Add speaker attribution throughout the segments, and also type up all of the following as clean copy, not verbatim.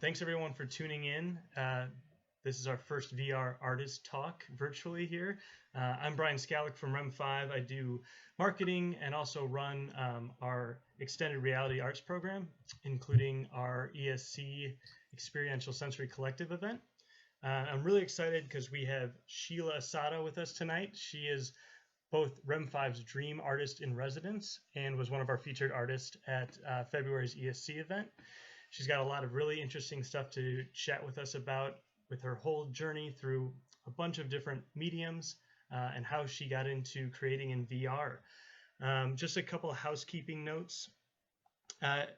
Speaker 1: Thanks everyone for tuning in. This is our first VR artist talk virtually here. I'm Brian Scalick from REM5. I do marketing and also run our extended reality arts program, including our ESC Experiential Sensory Collective event. I'm really excited because we have Sheila Asato with us tonight. She is both REM5's Dream Artist in Residence and was one of our featured artists at February's ESC event. She's got a lot of really interesting stuff to chat with us about with her whole journey through a bunch of different mediums and how she got into creating in VR. Just a couple of housekeeping notes.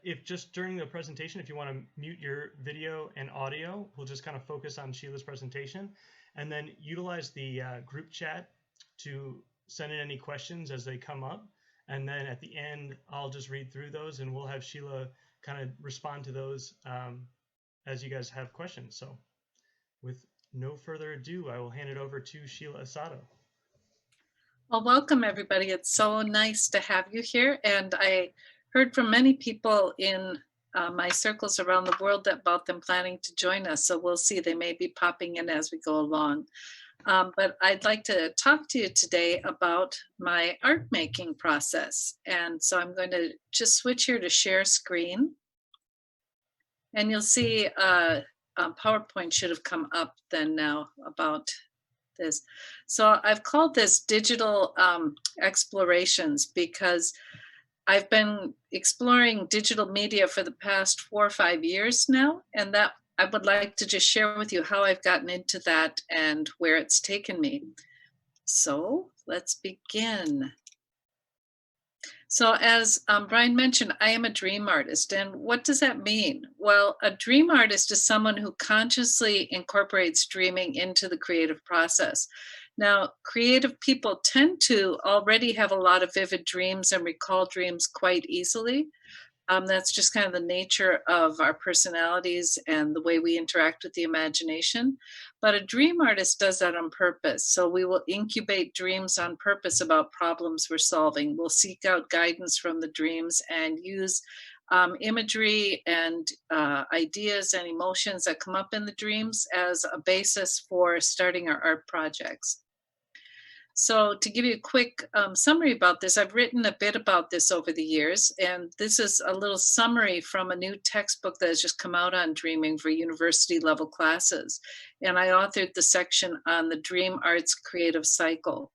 Speaker 1: If just during the presentation, if you want to mute your video and audio, we'll just kind of focus on Sheila's presentation and then utilize the group chat to send in any questions as they come up. And then at the end, I'll just read through those and we'll have Sheila kind of respond to those as you guys have questions. So with no further ado, I will hand it over to Sheila Asato.
Speaker 2: Well, welcome everybody. It's so nice to have you here. And I heard from many people in my circles around the world about them planning to join us. So we'll see, they may be popping in as we go along. But I'd like to talk to you today about my art making process. And so I'm going to just switch here to share screen. And you'll see PowerPoint should have come up then now about this. So I've called this digital explorations because I've been exploring digital media for the past 4 or 5 years now, and that I would like to just share with you how I've gotten into that and where it's taken me. So let's begin. So as Brian mentioned, I am a dream artist. And what does that mean? Well, a dream artist is someone who consciously incorporates dreaming into the creative process. Now, creative people tend to already have a lot of vivid dreams and recall dreams quite easily. That's just kind of the nature of our personalities and the way we interact with the imagination. But a dream artist does that on purpose. So we will incubate dreams on purpose about problems we're solving. We'll seek out guidance from the dreams and use imagery and ideas and emotions that come up in the dreams as a basis for starting our art projects. So to give you a quick summary about this, I've written a bit about this over the years, and this is a little summary from a new textbook that has just come out on dreaming for university level classes. And I authored the section on the dream arts creative cycle.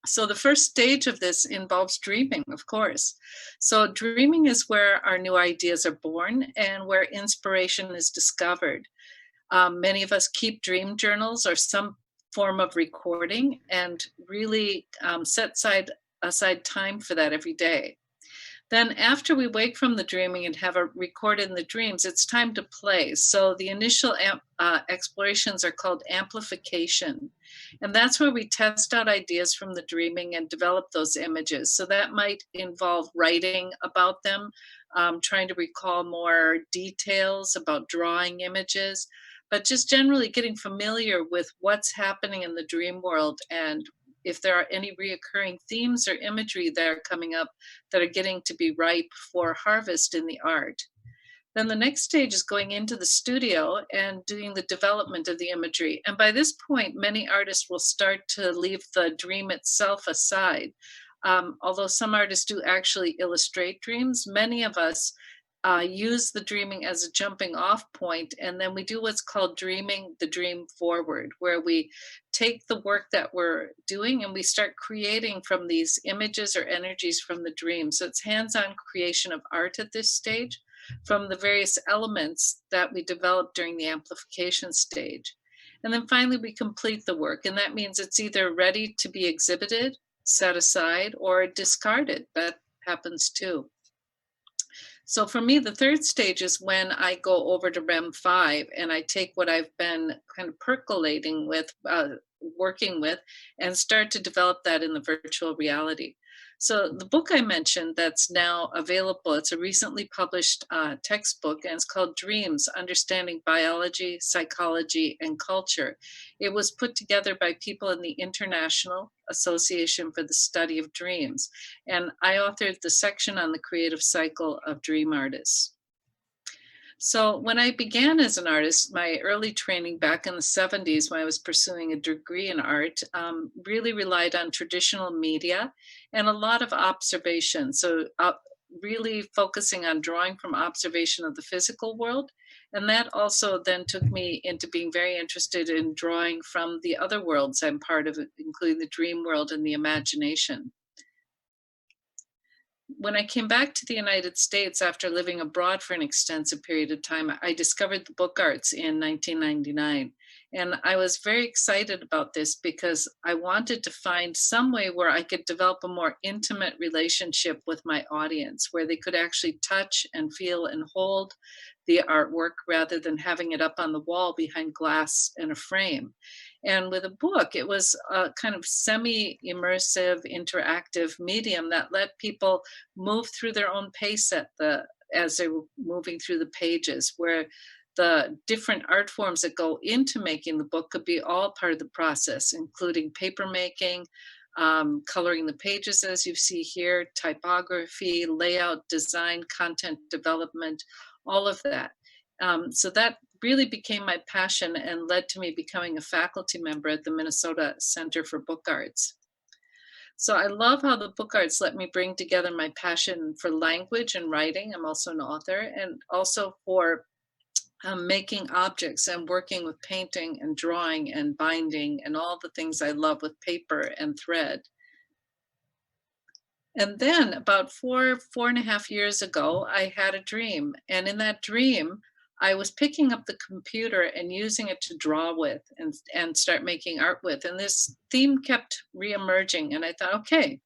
Speaker 2: So the first stage of this involves dreaming, of course. So dreaming is where our new ideas are born and where inspiration is discovered. Many of us keep dream journals or some form of recording and really set aside time for that every day. Then after we wake from the dreaming and have a record in the dreams, it's time to play. So the initial explorations are called amplification. And that's where we test out ideas from the dreaming and develop those images. So that might involve writing about them, trying to recall more details about drawing images, but just generally getting familiar with what's happening in the dream world and if there are any reoccurring themes or imagery that are coming up that are getting to be ripe for harvest in the art. Then the next stage is going into the studio and doing the development of the imagery. And by this point, many artists will start to leave the dream itself aside. Although some artists do actually illustrate dreams, many of us use the dreaming as a jumping off point, and then we do what's called dreaming the dream forward, where we take the work that we're doing and we start creating from these images or energies from the dream. So it's hands-on creation of art at this stage from the various elements that we develop during the amplification stage. And then finally, we complete the work, and that means it's either ready to be exhibited, set aside, or discarded. That happens too. So for me, the third stage is when I go over to REM5 and I take what I've been kind of percolating with, working with, and start to develop that in the virtual reality. So the book I mentioned that's now available, it's a recently published textbook, and it's called Dreams, Understanding Biology, Psychology, and Culture. It was put together by people in the International Association for the Study of Dreams. And I authored the section on the creative cycle of dream artists. So when I began as an artist, my early training back in the 70s, when I was pursuing a degree in art, really relied on traditional media and a lot of observation. So really focusing on drawing from observation of the physical world. And that also then took me into being very interested in drawing from the other worlds I'm part of, including the dream world and the imagination. When I came back to the United States after living abroad for an extensive period of time, I discovered the book arts in 1999. And I was very excited about this because I wanted to find some way where I could develop a more intimate relationship with my audience, where they could actually touch and feel and hold the artwork rather than having it up on the wall behind glass and a frame. And with a book, it was a kind of semi immersive, interactive medium that let people move through their own pace as they were moving through the pages, where the different art forms that go into making the book could be all part of the process, including paper making, coloring the pages as you see here, typography, layout, design, content development, all of that. So that really became my passion and led to me becoming a faculty member at the Minnesota Center for Book Arts. So I love how the book arts let me bring together my passion for language and writing. I'm also an author, and also for making objects and working with painting and drawing and binding and all the things I love with paper and thread. And then about 4.5 years ago, I had a dream. And in that dream, I was picking up the computer and using it to draw with and start making art with. And this theme kept reemerging. And I thought, okay,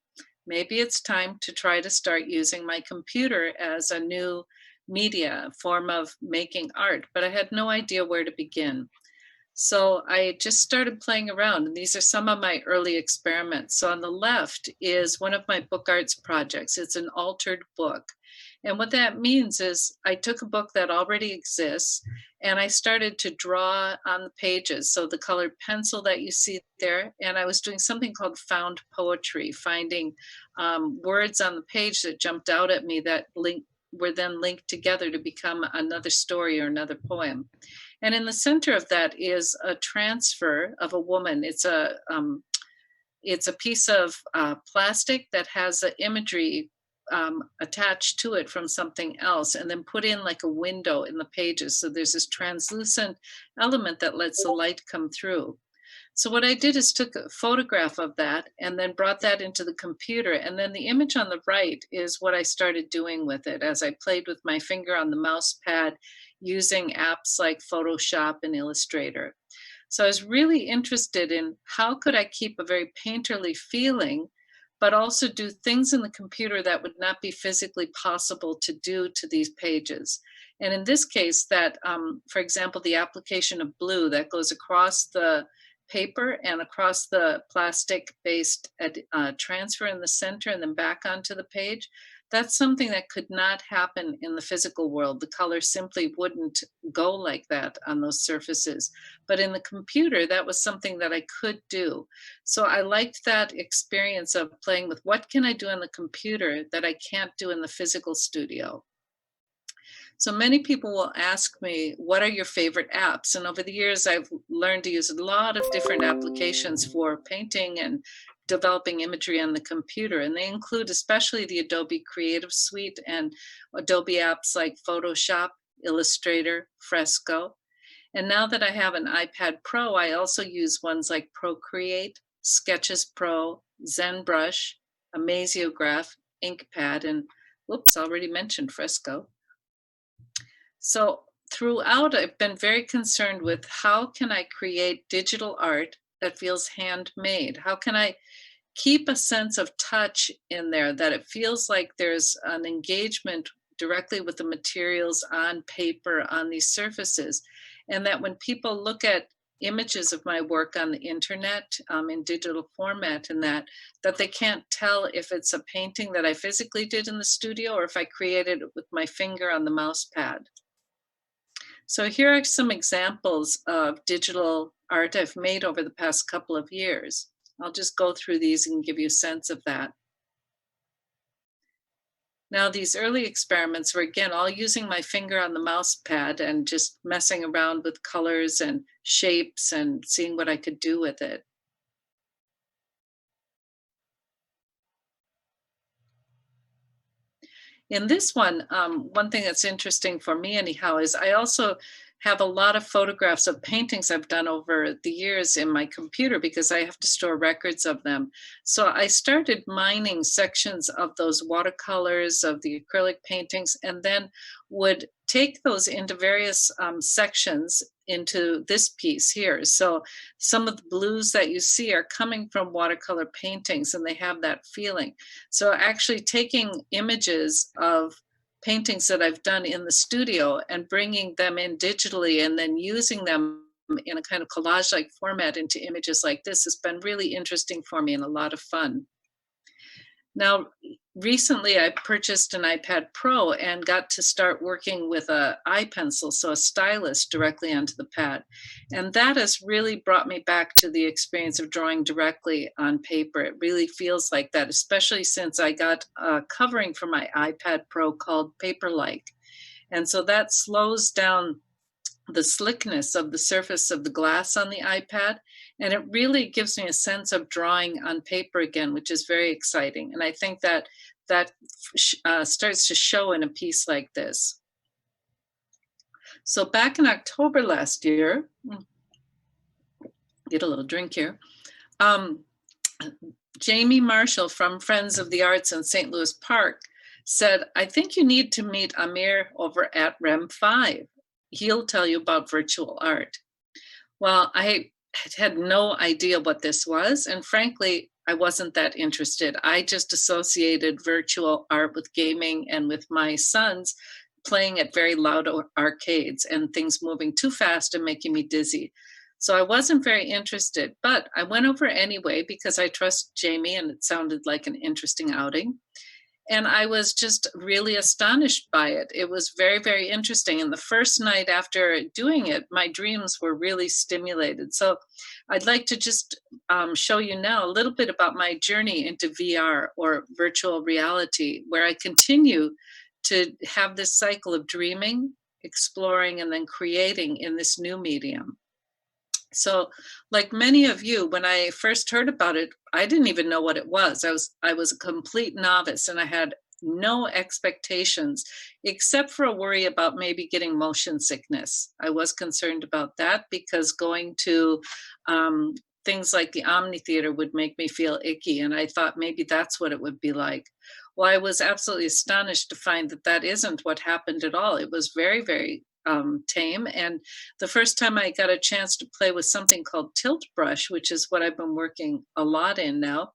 Speaker 2: maybe it's time to try to start using my computer as a new media form of making art. But I had no idea where to begin. So I just started playing around, and these are some of my early experiments. So on the left is one of my book arts projects. It's an altered book. And what that means is I took a book that already exists and I started to draw on the pages. So the colored pencil that you see there, and I was doing something called found poetry, finding words on the page that jumped out at me that were then linked together to become another story or another poem. And in the center of that is a transfer of a woman. It's a piece of plastic that has the imagery attached to it from something else, and then put in like a window in the pages. So there's this translucent element that lets the light come through. So what I did is took a photograph of that and then brought that into the computer. And then the image on the right is what I started doing with it as I played with my finger on the mouse pad using apps like Photoshop and Illustrator. So I was really interested in how could I keep a very painterly feeling, but also do things in the computer that would not be physically possible to do to these pages. And in this case, for example, the application of blue that goes across the paper and across the plastic-based transfer in the center and then back onto the page, that's something that could not happen in the physical world. The color simply wouldn't go like that on those surfaces. But in the computer, that was something that I could do. So I liked that experience of playing with what can I do on the computer that I can't do in the physical studio. So many people will ask me, what are your favorite apps? And over the years, I've learned to use a lot of different applications for painting and developing imagery on the computer. And they include especially the Adobe Creative Suite and Adobe apps like Photoshop, Illustrator, Fresco. And now that I have an iPad Pro, I also use ones like Procreate, Sketches Pro, ZenBrush, Amaziograph, InkPad, and whoops, already mentioned Fresco. So throughout, I've been very concerned with how can I create digital art that feels handmade? How can I keep a sense of touch in there, that it feels like there's an engagement directly with the materials on paper, on these surfaces, and that when people look at images of my work on the internet in digital format and that they can't tell if it's a painting that I physically did in the studio or if I created it with my finger on the mouse pad. So here are some examples of digital art I've made over the past couple of years. I'll just go through these and give you a sense of that. Now, these early experiments were again all using my finger on the mouse pad and just messing around with colors and shapes and seeing what I could do with it. In this one, one thing that's interesting for me, anyhow, is I also have a lot of photographs of paintings I've done over the years in my computer because I have to store records of them. So I started mining sections of those watercolors, of the acrylic paintings, and then would take those into various sections into this piece here. So some of the blues that you see are coming from watercolor paintings and they have that feeling. So actually taking images of paintings that I've done in the studio and bringing them in digitally and then using them in a kind of collage-like format into images like this has been really interesting for me and a lot of fun. Now, recently I purchased an iPad Pro and got to start working with a iPencil, so a stylus directly onto the pad. And that has really brought me back to the experience of drawing directly on paper. It really feels like that, especially since I got a covering for my iPad Pro called Paper-like. And so that slows down the slickness of the surface of the glass on the iPad. And it really gives me a sense of drawing on paper again, which is very exciting. And I think that starts to show in a piece like this. So back in October last year, get a little drink here. Jamie Marshall from Friends of the Arts in St. Louis Park said, I think you need to meet Amir over at REM5. He'll tell you about virtual art. Well, I had no idea what this was. And frankly, I wasn't that interested. I just associated virtual art with gaming and with my sons playing at very loud arcades and things moving too fast and making me dizzy. So I wasn't very interested, but I went over anyway because I trust Jamie and it sounded like an interesting outing. And I was just really astonished by it. It was very, very interesting. And the first night after doing it, my dreams were really stimulated. So I'd like to just show you now a little bit about my journey into VR or virtual reality, where I continue to have this cycle of dreaming, exploring, and then creating in this new medium. So, like many of you, when I first heard about it, I didn't even know what it was. I was a complete novice and I had no expectations except for a worry about maybe getting motion sickness. I was concerned about that because going to things like the Omni Theater would make me feel icky, and I thought maybe that's what it would be like. Well, I was absolutely astonished to find that that isn't what happened at all. It was very, very tame. And the first time I got a chance to play with something called Tilt Brush, which is what I've been working a lot in now,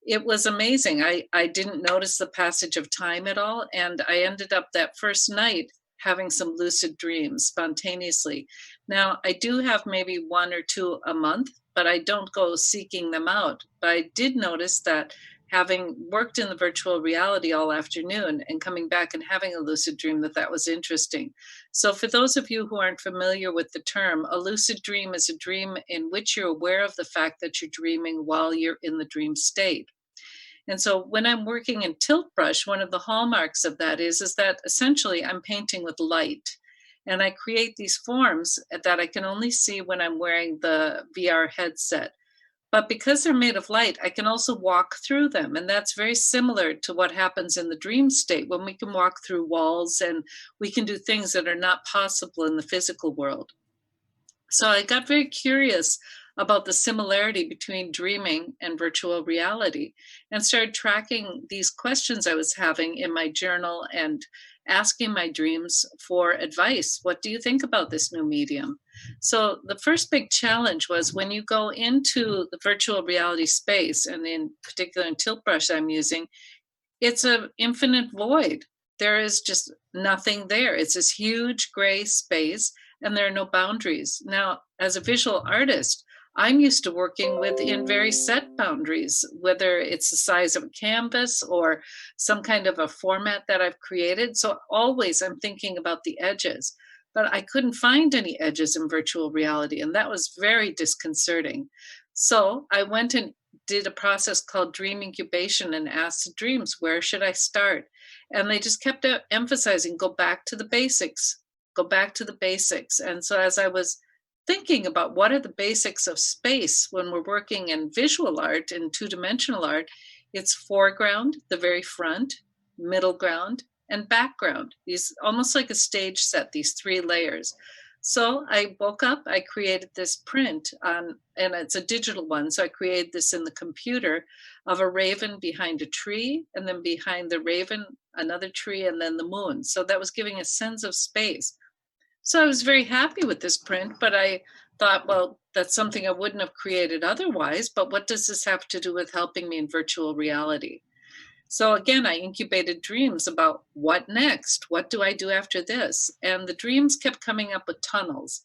Speaker 2: it was amazing. I didn't notice the passage of time at all. And I ended up that first night having some lucid dreams spontaneously. Now, I do have maybe one or two a month, but I don't go seeking them out. But I did notice that having worked in the virtual reality all afternoon and coming back and having a lucid dream, that was interesting. So for those of you who aren't familiar with the term, a lucid dream is a dream in which you're aware of the fact that you're dreaming while you're in the dream state. And so when I'm working in Tilt Brush, one of the hallmarks of that is that essentially I'm painting with light. And I create these forms that I can only see when I'm wearing the VR headset. But because they're made of light, I can also walk through them. And that's very similar to what happens in the dream state when we can walk through walls and we can do things that are not possible in the physical world. So I got very curious about the similarity between dreaming and virtual reality and started tracking these questions I was having in my journal and asking my dreams for advice. What do you think about this new medium? So the first big challenge was when you go into the virtual reality space, and in particular in Tilt Brush I'm using, it's an infinite void. There is just nothing there. It's this huge gray space and there are no boundaries. Now, as a visual artist, I'm used to working within very set boundaries, whether it's the size of a canvas or some kind of a format that I've created. So always I'm thinking about the edges, but I couldn't find any edges in virtual reality. And that was very disconcerting. So I went and did a process called dream incubation and asked dreams, where should I start? And they just kept emphasizing, go back to the basics, go back to the basics. And so as I was thinking about what are the basics of space when we're working in visual art, in two-dimensional art, it's foreground, the very front, middle ground, and background. These almost like a stage set, these 3 layers. So I woke up, I created this print on, and it's a digital one. So I created this in the computer of a raven behind a tree, and then behind the raven, another tree, and then the moon. So that was giving a sense of space. So I was very happy with this print, but I thought, well, that's something I wouldn't have created otherwise, but what does this have to do with helping me in virtual reality? So again, I incubated dreams about what next? What do I do after this? And the dreams kept coming up with tunnels.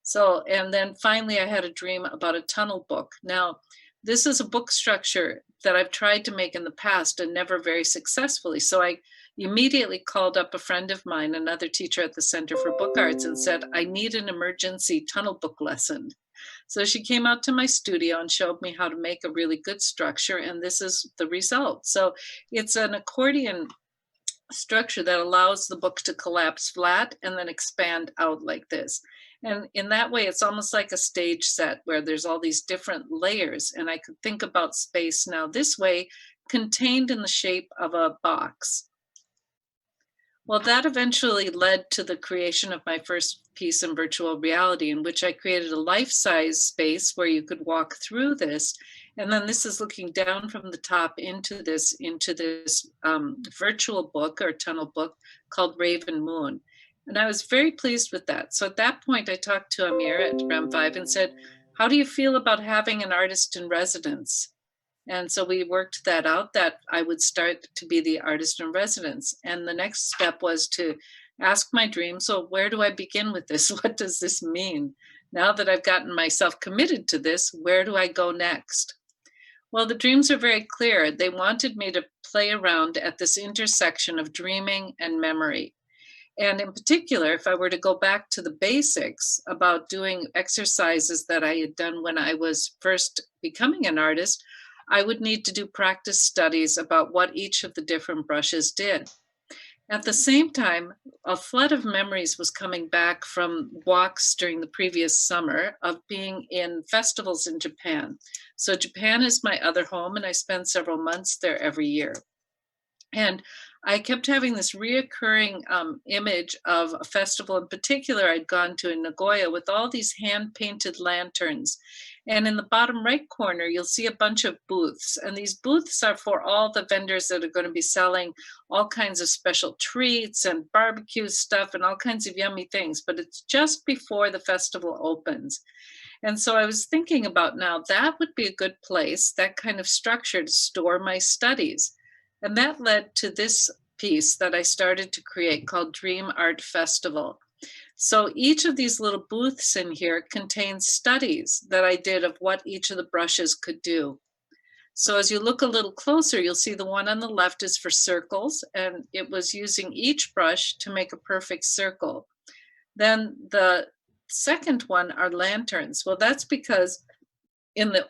Speaker 2: So, and then finally, I had a dream about a tunnel book. Now, this is a book structure that I've tried to make in the past and never very successfully. So I immediately called up a friend of mine, another teacher at the Center for Book Arts, and said, I need an emergency tunnel book lesson. So she came out to my studio and showed me how to make a really good structure, and this is the result. So it's an accordion structure that allows the book to collapse flat and then expand out like this. And in that way, it's almost like a stage set where there's all these different layers. And I could think about space now this way, contained in the shape of a box. Well, that eventually led to the creation of my first piece in virtual reality, in which I created a life-size space where you could walk through this. And then this is looking down from the top into this virtual book or tunnel book called Raven Moon. And I was very pleased with that. So at that point, I talked to Amir at REM5 and said, how do you feel about having an artist in residence? And so we worked that out, that I would start to be the artist in residence. And the next step was to ask my dream, so where do I begin with this? What does this mean? Now that I've gotten myself committed to this, where do I go next? Well, the dreams are very clear. They wanted me to play around at this intersection of dreaming and memory. And in particular, if I were to go back to the basics about doing exercises that I had done when I was first becoming an artist, I would need to do practice studies about what each of the different brushes did. At the same time, a flood of memories was coming back from walks during the previous summer of being in festivals in Japan. So Japan is my other home, and I spend several months there every year. And I kept having this reoccurring image of a festival in particular I'd gone to in Nagoya with all these hand-painted lanterns. And in the bottom right corner, you'll see a bunch of booths. And these booths are for all the vendors that are going to be selling all kinds of special treats and barbecue stuff and all kinds of yummy things. But it's just before the festival opens. And so I was thinking about now that would be a good place, that kind of structure to store my studies. And that led to this piece that I started to create called Dream Art Festival. So each of these little booths in here contains studies that I did of what each of the brushes could do. So as you look a little closer, you'll see the one on the left is for circles, and it was using each brush to make a perfect circle. Then the second one are lanterns. Well, that's because in the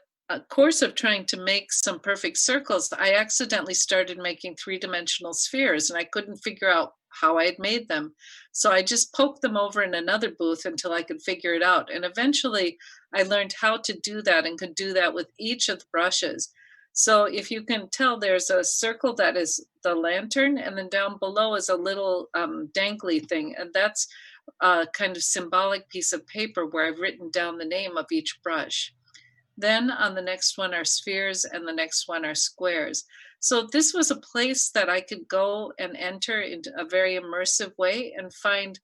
Speaker 2: course of trying to make some perfect circles, I accidentally started making three-dimensional spheres, and I couldn't figure out how I had made them. So I just poked them over in another booth until I could figure it out. And eventually I learned how to do that and could do that with each of the brushes. So if you can tell, there's a circle that is the lantern, and then down below is a little dangly thing. And that's a kind of symbolic piece of paper where I've written down the name of each brush. Then on the next one are spheres, and the next one are squares. So this was a place that I could go and enter into a very immersive way and find,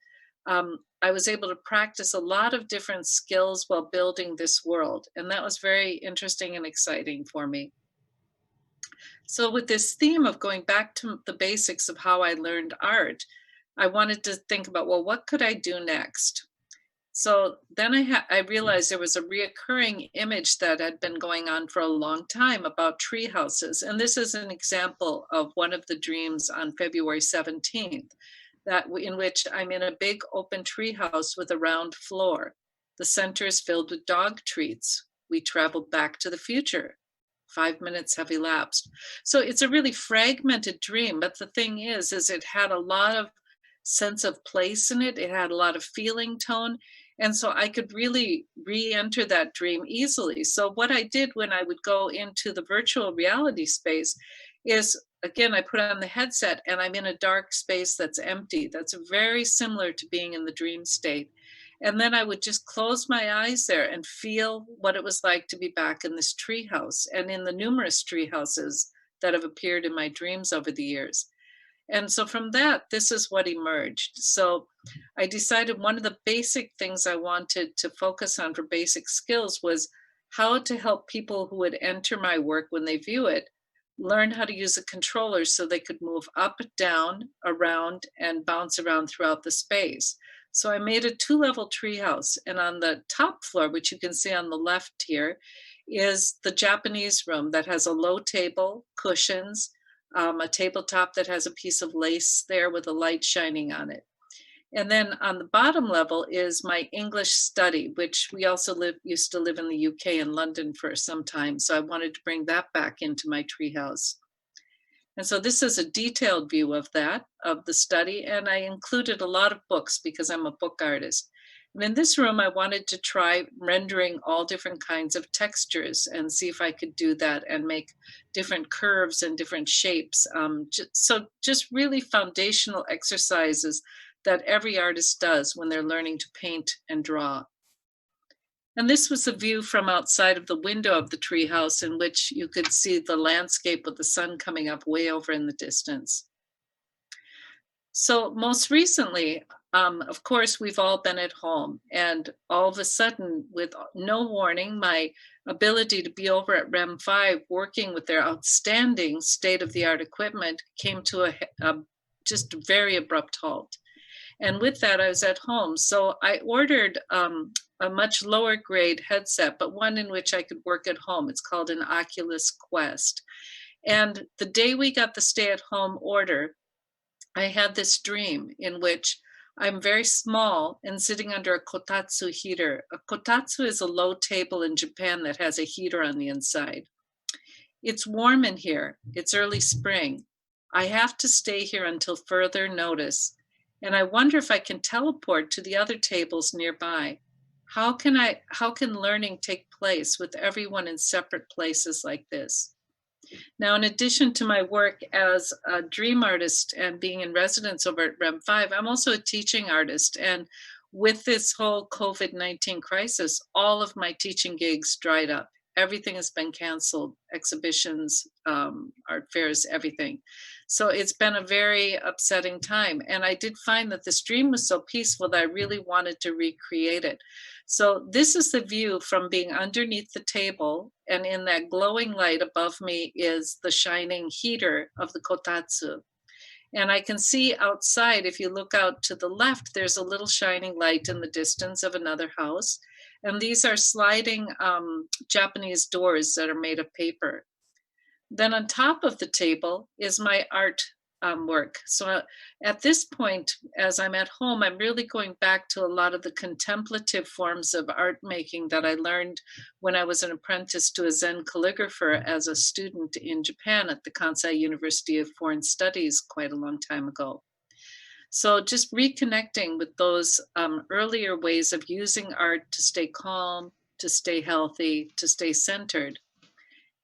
Speaker 2: I was able to practice a lot of different skills while building this world. And that was very interesting and exciting for me. So with this theme of going back to the basics of how I learned art, I wanted to think about, well, what could I do next? So then I realized there was a reoccurring image that had been going on for a long time about tree houses. And this is an example of one of the dreams on February 17th, in which I'm in a big open tree house with a round floor. The center is filled with dog treats. We traveled back to the future. 5 minutes have elapsed. So it's a really fragmented dream, but the thing is it had a lot of sense of place in it. It had a lot of feeling tone. And so I could really re-enter that dream easily. So what I did when I would go into the virtual reality space is, again, I put on the headset and I'm in a dark space that's empty. That's very similar to being in the dream state. And then I would just close my eyes there and feel what it was like to be back in this tree house and in the numerous tree houses that have appeared in my dreams over the years. And so from that, this is what emerged. So I decided one of the basic things I wanted to focus on for basic skills was how to help people who would enter my work when they view it learn how to use a controller so they could move up, down, around, and bounce around throughout the space. So I made a 2-level treehouse, and on the top floor, which you can see on the left here, is the Japanese room that has a low table, cushions, a tabletop that has a piece of lace there with a light shining on it. And then on the bottom level is my English study, which we also used to live in the UK and London for some time. So I wanted to bring that back into my treehouse. And so this is a detailed view of that, of the study. And I included a lot of books because I'm a book artist. And in this room, I wanted to try rendering all different kinds of textures and see if I could do that and make different curves and different shapes. So just really foundational exercises that every artist does when they're learning to paint and draw. And this was a view from outside of the window of the treehouse in which you could see the landscape with the sun coming up way over in the distance. So most recently, of course, we've all been at home, and all of a sudden, with no warning, my ability to be over at REM5 working with their outstanding state-of-the-art equipment came to a just very abrupt halt. And with that, I was at home. So I ordered a much lower grade headset, but one in which I could work at home. It's called an Oculus Quest. And the day we got the stay at home order, I had this dream in which I'm very small and sitting under a kotatsu heater. A kotatsu is a low table in Japan that has a heater on the inside. It's warm in here. It's early spring. I have to stay here until further notice. And I wonder if I can teleport to the other tables nearby. How can learning take place with everyone in separate places like this? Now, in addition to my work as a dream artist and being in residence over at REM5, I'm also a teaching artist. And with this whole COVID-19 crisis, all of my teaching gigs dried up. Everything has been canceled, exhibitions, art fairs, everything. So it's been a very upsetting time. And I did find that this dream was so peaceful that I really wanted to recreate it. So this is the view from being underneath the table, and in that glowing light above me is the shining heater of the kotatsu. And I can see outside, if you look out to the left, there's a little shining light in the distance of another house. And these are sliding Japanese doors that are made of paper. Then on top of the table is my art work. So at this point, as I'm at home, I'm really going back to a lot of the contemplative forms of art making that I learned when I was an apprentice to a Zen calligrapher as a student in Japan at the Kansai University of Foreign Studies quite a long time ago. So just reconnecting with those earlier ways of using art to stay calm, to stay healthy, to stay centered.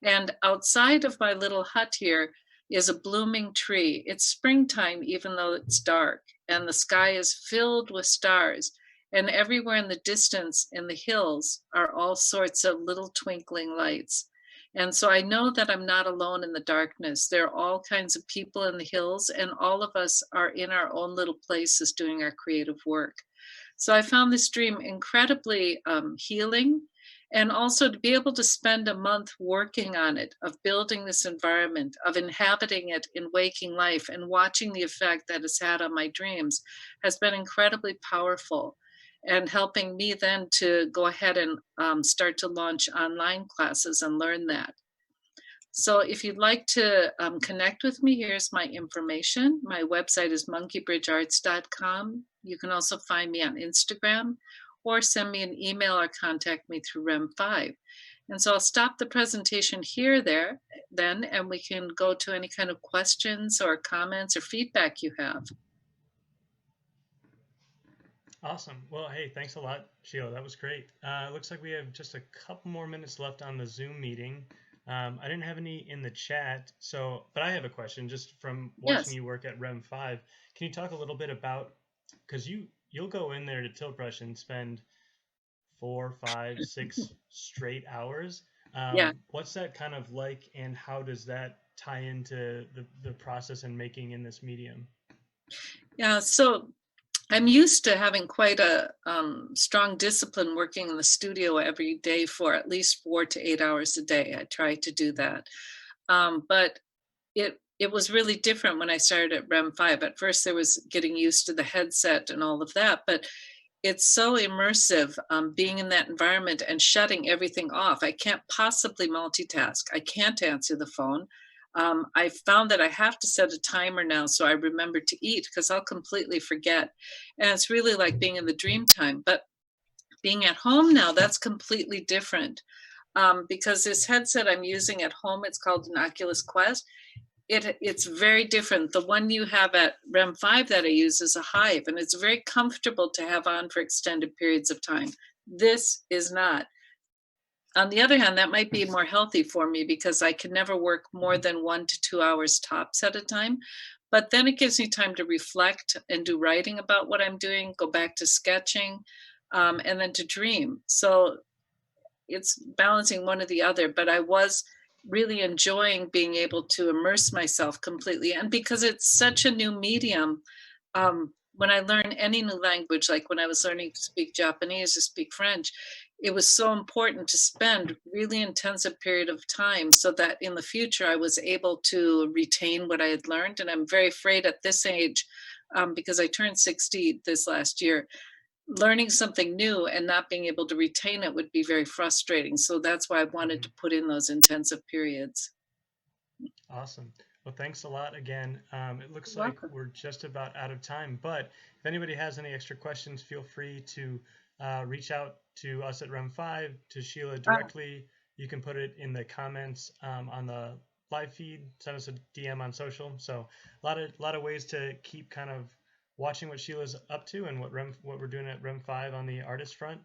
Speaker 2: And outside of my little hut here is a blooming tree. It's springtime, even though it's dark, and the sky is filled with stars. And everywhere in the distance in the hills are all sorts of little twinkling lights. And so I know that I'm not alone in the darkness. There are all kinds of people in the hills, and all of us are in our own little places doing our creative work. So I found this dream incredibly healing. And also to be able to spend a month working on it, of building this environment, of inhabiting it in waking life and watching the effect that it's had on my dreams has been incredibly powerful, and helping me then to go ahead and start to launch online classes and learn that. So if you'd like to connect with me, here's my information. My website is monkeybridgearts.com. You can also find me on Instagram, or send me an email or contact me through REM5. And so I'll stop the presentation here, there, then, and we can go to any kind of questions or comments or feedback you have.
Speaker 1: Awesome. Well, hey, thanks a lot, Sheila. That was great. Looks like we have just a couple more minutes left on the Zoom meeting. I didn't have any in the chat, but I have a question just from watching
Speaker 2: Yes.
Speaker 1: you work at REM5. Can you talk a little bit about, because you'll go in there to tilt brush and spend 4, 5, 6 straight hours.
Speaker 2: Yeah.
Speaker 1: What's that kind of like, and how does that tie into the process and making in this medium?
Speaker 2: Yeah. So I'm used to having quite a strong discipline working in the studio every day for at least 4 to 8 hours a day. I try to do that. But it was really different when I started at REM5. At first, there was getting used to the headset and all of that, but it's so immersive being in that environment and shutting everything off. I can't possibly multitask. I can't answer the phone. I found that I have to set a timer now so I remember to eat because I'll completely forget. And it's really like being in the dream time. But being at home now, that's completely different because this headset I'm using at home, it's called an Oculus Quest. It's very different. The one you have at REM5 that I use is a Hive, and it's very comfortable to have on for extended periods of time. This is not. On the other hand, that might be more healthy for me because I can never work more than 1 to 2 hours tops at a time. But then it gives me time to reflect and do writing about what I'm doing, go back to sketching, and then to dream. So it's balancing one or the other, but I was really enjoying being able to immerse myself completely. And because it's such a new medium, when I learn any new language, like when I was learning to speak Japanese or speak French, it was so important to spend really intensive period of time so that in the future I was able to retain what I had learned. And I'm very afraid at this age, because I turned 60 this last year, learning something new and not being able to retain it would be very frustrating. So that's why I wanted
Speaker 1: Hmm.
Speaker 2: to put in those intensive periods.
Speaker 1: Awesome. Well, thanks a lot again. It looks
Speaker 2: You're
Speaker 1: like
Speaker 2: welcome.
Speaker 1: we're just about out of time, but if anybody has any extra questions, feel free to reach out to us at REM5, to Sheila
Speaker 2: Ah,
Speaker 1: directly. You can put it in the comments on the live feed, send us a DM on social. So a lot of ways to keep kind of watching what Sheila's up to and what we're doing at REM5 on the artist front.